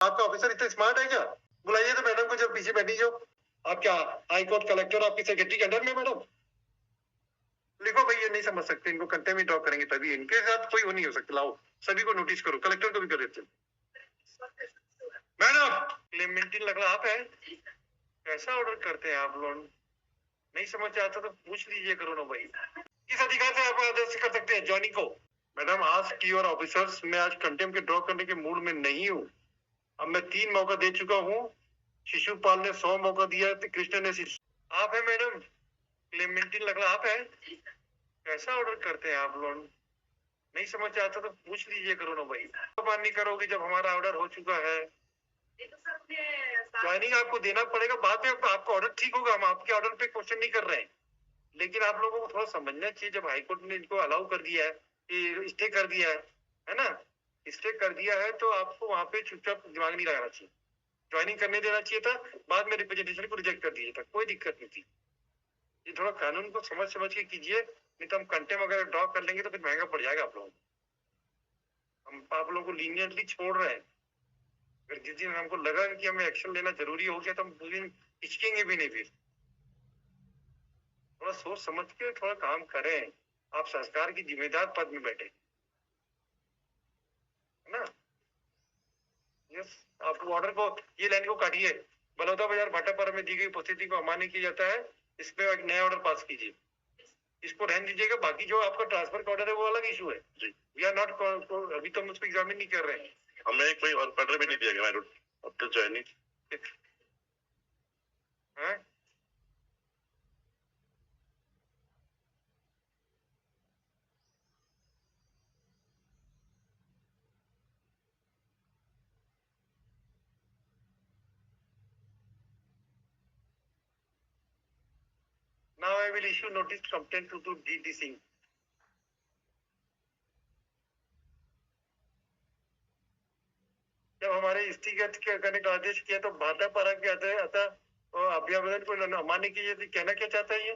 आपका ऑफिसर इतना स्मार्ट है क्या? बुलाइए तो मैडम को, जब पीछे बैठी जो। आप क्या हाई कोर्ट कलेक्टर आपकी सेक्रेटरी के अंडर में मैडम? लिखो भाई, ये नहीं समझ सकते, इनको कंटेम्प्ट में ड्रॉ करेंगे तभी, इनके साथ कोई वो नहीं हो सकता। लाओ सभी को नोटिस करो, कलेक्टर को भी कर देते। मैडम क्लेमेंटिन लग रहा आप है? कैसा ऑर्डर करते हैं आप लोग? नहीं समझ आता तो पूछ लीजिए करो ना भाई। किस अधिकार से आप आदेश कर सकते हैं जॉनी को? मैडम आज की और ऑफिसर्स, मैं आज कंटेम्प्ट के ड्रॉ करने के मूड में नहीं हूँ। अब मैं 3 मौका दे चुका हूँ। शिशुपाल ने 100 मौका दिया, तो कृष्ण ने आप है मैडम? क्लेमेंटिन लग रहा आप है? कैसा ऑर्डर करते हैं आप लोग? नहीं समझ आता तो पूछ लीजिए करो ना भाई। बात नहीं करोगे जब हमारा ऑर्डर हो चुका है। ज्वाइनिंग आपको देना पड़ेगा, बाद में आपका ऑर्डर ठीक होगा। हम आपके ऑर्डर पे क्वेश्चन नहीं कर रहे हैं, लेकिन आप लोगों को थोड़ा समझना चाहिए। जब हाईकोर्ट ने इनको अलाउ कर दिया है, स्टे कर दिया है ना, स्टे कर दिया है, तो आपको वहां पे चुपचाप दिमाग नहीं लगाना चाहिए, ज्वाइनिंग करने देना चाहिए था। बाद में रिप्रेजेंटेशन को रिजेक्ट कर दिया था, कोई दिक्कत नहीं थी। ये थोड़ा कानून को समझ के कीजिए, नहीं तो हम कंटेम्प्ट अगर ड्रॉ कर लेंगे तो फिर महंगा पड़ जाएगा आप लोगों को। हम आप लोगों को लीनियंटली छोड़ रहे हैं। अगर जिस दिन हमको लगा कि हमें एक्शन लेना जरूरी हो गया तो हम उस दिन हिचकेंगे भी नहीं। फिर थोड़ा सोच समझ के थोड़ा काम करें। आप सरकार की जिम्मेदार पद में बैठे, है ना? यस, आप ऑर्डर को, ये लाइन को काटिए। बलौदा बाजार भाटापारा में दी गई उपस्थिति को अमान्य किया जाता है, इस पे एक नया ऑर्डर पास कीजिए। इसको रहने दीजिएगा, बाकी जो आपका ट्रांसफर का ऑर्डर है वो अलग इशू है जी। वी आर नॉट, अभी तो हम उसको एग्जामिन नहीं कर रहे हैं। हमें कोई ऑर्डर भी नहीं दिया गया after joining. Now I will issue notice complaint to DD Singh. जब हमारे स्थिगत करने का आदेश किया तो भाटापारा के अतः अभ्यावेदन को अमान्य कीजिए, तो कहना क्या चाहता है ये?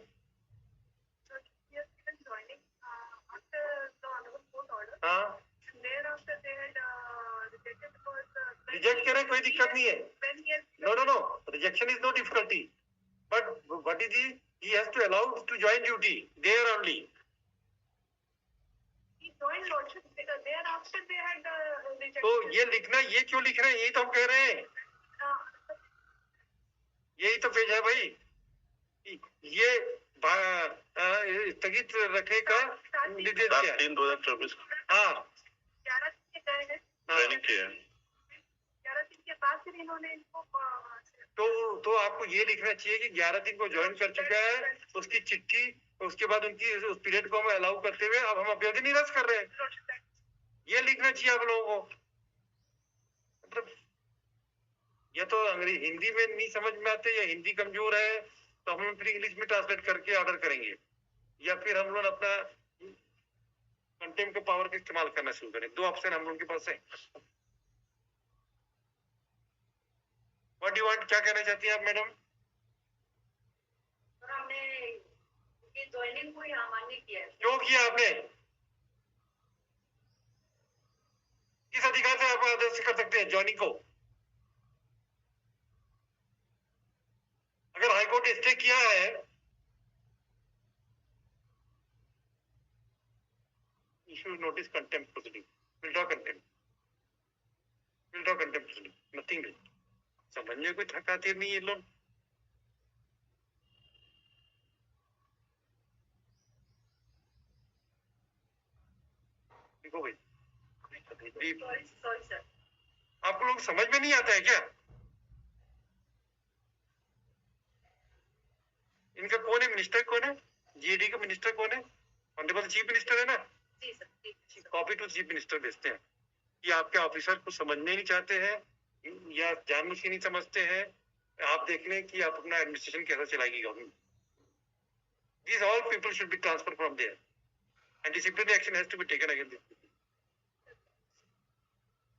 हाँ, रिजेक्ट करें, कोई दिक्कत नहीं है। No, rejection is no difficulty, but what is he has to allow to join duty there only. He joined lordship because thereafter they had rejected. तो ये लिखना, ये क्यों लिख रहे हैं? यही तो हम कह रहे हैं, यही तो पेज है भाई। ये स्थगित रखने का निर्देश है 3/2024। हाँ, 11 दिन के बाद फिर इन्होंने इनको तो आपको ये लिखना चाहिए कि 11 दिन को ज्वाइन कर चुका है, उसकी चिट्ठी, उसके बाद उनकी उस पीरियड को हम अलाउ करते हुए अब हम अभ्यर्थी निरस्त कर रहे हैं, ये लिखना चाहिए आप लोगों को। मतलब या तो अंग्रेजी हिंदी में नहीं समझ में आते, या हिंदी कमजोर है, तो हम फिर इंग्लिश में ट्रांसलेट करके ऑर्डर करेंगे, या फिर हम लोग अपना कंटेम्प्ट के पावर का इस्तेमाल करना शुरू करें। 2 ऑप्शन हम लोगों के पास है। व्हाट डू यू वांट, क्या कहना चाहती हैं आप मैडम? हमने ज्वाइनिंग को अमान्य किया है। क्यों किया आपने? किस अधिकार से आप आदेश कर सकते हैं ज्वाइनिंग को? अगर हाईकोर्ट स्टे किया है, issue notice contempt proceeding, will draw contempt proceeding, nothing. समझने कोई थकाती नहीं ये लोग। देखो भाई, आपको लोग समझ में नहीं आता है क्या? इनका कौन है मिनिस्टर, कौन है जीएडी का मिनिस्टर, कौन है? ऑनरेबल चीफ मिनिस्टर है ना। कॉपी टू चीफ मिनिस्टर भेजते हैं कि आपके ऑफिसर को समझने नहीं चाहते हैं या जानबूझ के नहीं समझते हैं। आप देख लें कि आप अपना एडमिनिस्ट्रेशन कैसा चलाएगी government. These all people should be transferred from there and disciplinary action has to be taken against them.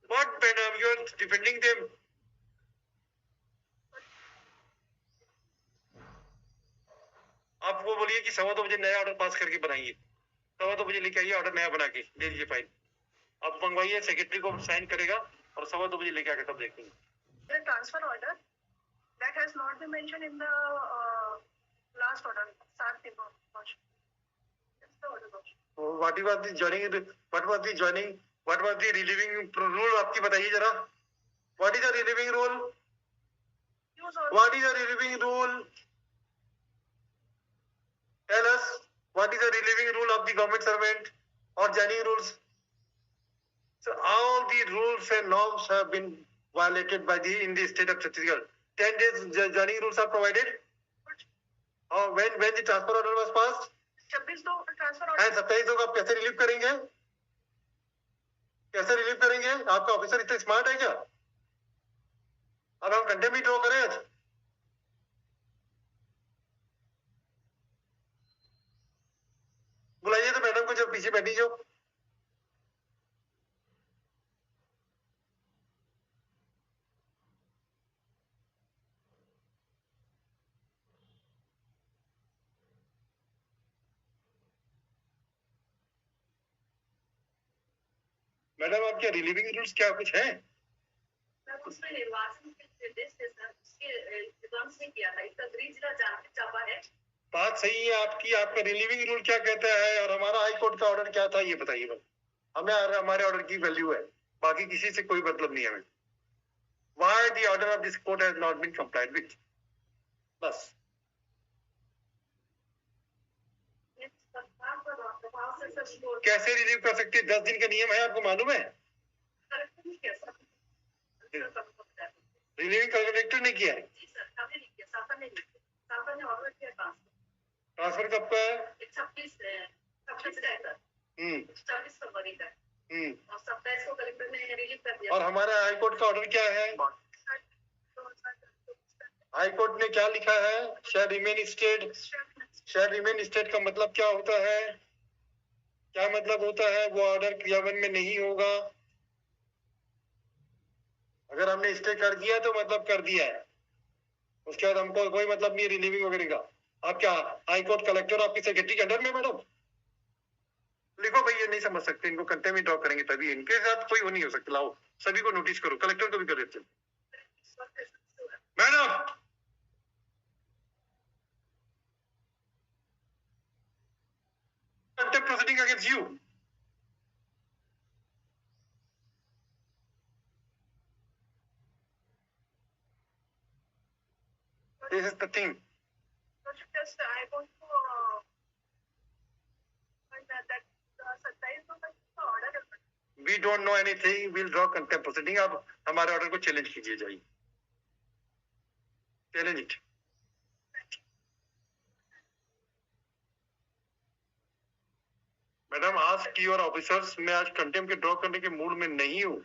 What, madam, you are defending them? आप वो बोलिए कि 2:15 बजे नया ऑर्डर पास करके बनाइए, 2:15 बजे लेके आइए ऑर्डर नया बना के दे दीजिए फाइल। आप मंगवाइए, सेक्रेटरी को साइन करेगा और 2:15 लेके आके तब देखेंगे। The transfer order that has not been mentioned in the last order. What was the joining? What was the joining? What was the relieving rule? आपकी बताइए जरा. What is the relieving rule? What is the relieving rule? Tell us. What is the relieving rule of the government servant or joining rules? So all the rules and norms have been violated by in the state of Chhattisgarh. 10 days joining rules are provided. When the transfer order was passed? 26 transfer order. And 27 को आप कैसे relieve करेंगे? कैसे relieve करेंगे? आपका officer इतना smart है क्या? अब हम कंटेम्प्ट ही ड्रॉ करें आज? बुलाइए तो मैडम को, जब पीछे बैठी जो. मैडम आपके रिलीविंग रूल्स क्या कुछ है? उसमें निर्वाचन के निर्देश से सर उसके विध्वंस ने किया था, इसका गृह जिला जानकारी चापा है. बात सही है आपकी. आपका रिलीविंग रूल क्या कहता है और हमारा हाई कोर्ट का ऑर्डर क्या था, ये बताइए बस. हमें हमारे ऑर्डर की वैल्यू है, बाकी किसी से कोई मतलब नहीं है हमें. Why the order of this court has not been complied with? बस. कैसे रिलीव कर सकते हैं? 10 दिन का नियम है, आपको मालूम है? रिलीविंग कलेक्टर ने किया है. ट्रांसफर कब का है? 26 फरवरी का. 27 को कलेक्टर ने रिलीव कर दिया. और हमारा हाई कोर्ट का ऑर्डर क्या है? हाई कोर्ट ने क्या लिखा है? शैल रिमेन स्टेट. शैल रिमेन स्टेट का मतलब क्या होता है? क्या मतलब होता है? वो ऑर्डर क्रियान्वयन में नहीं होगा. अगर हमने स्टे कर दिया तो मतलब कर दिया है, उसके बाद हमको कोई मतलब नहीं रिलीविंग वगैरह का. आप क्या हाई कोर्ट कलेक्टर आपकी सेक्रेटरी के अंडर में? मैडम लिखो भाई, ये नहीं समझ सकते, इनको कंटेम्प्ट में ड्रॉ करेंगे तभी. इनके साथ कोई वो नहीं हो सकता. लाओ सभी को नोटिस करो, कलेक्टर को भी कर देते. Madam contempt proceeding against you. This is the thing. Just I want to that 27 को का order. We don't know anything. We'll draw contempt proceeding. आप हमारे ऑर्डर को चैलेंज कीजिए, जाइए challenge it. Madam ask your officers. मैं आज contempt के ड्रॉ करने के मूड में नहीं हूँ.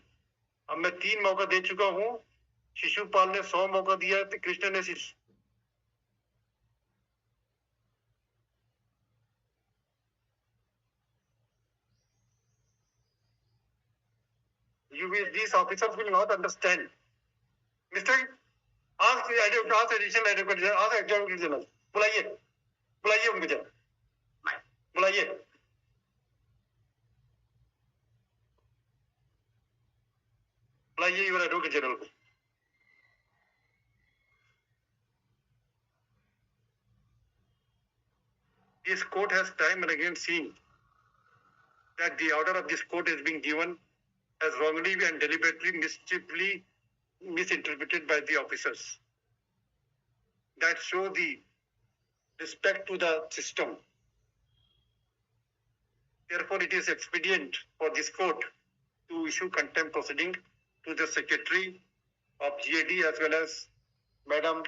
अब मैं 3 मौका दे चुका हूँ. शिशुपाल ने 100 मौका दिया, तो कृष्ण ने these officers will not understand. Mr. ask additional advocate general. बुलाइए उनको जरा. बुलाइए. बुलाइए योर एडवोकेट जनरल को. This court has time and again seen that the order of this court is being given as wrongly and deliberately misinterpreted by the officers. That show the respect to the system. Therefore, it is expedient for this court to issue contempt proceeding to the Secretary of GAD as well as Madam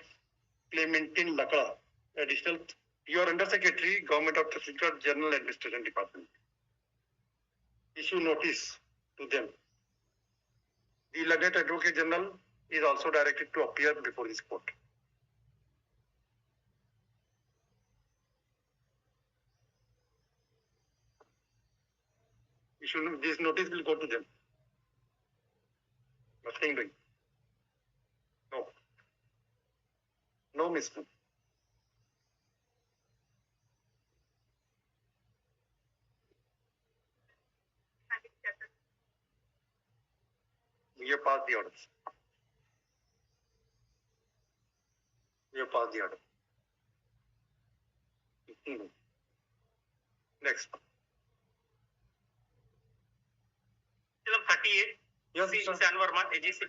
Clementine Lakra, additional. You are Under Secretary, Government of Chhattisgarh, General Administration Department. Issue notice to them. The Lieutenant Advocate General is also directed to appear before this court. This notice will go to them. Nothing doing. No. No mistake. ये पास दी order, ये पास दी order. Next. Film 38. Yes, C. sir. San Verma, AGC.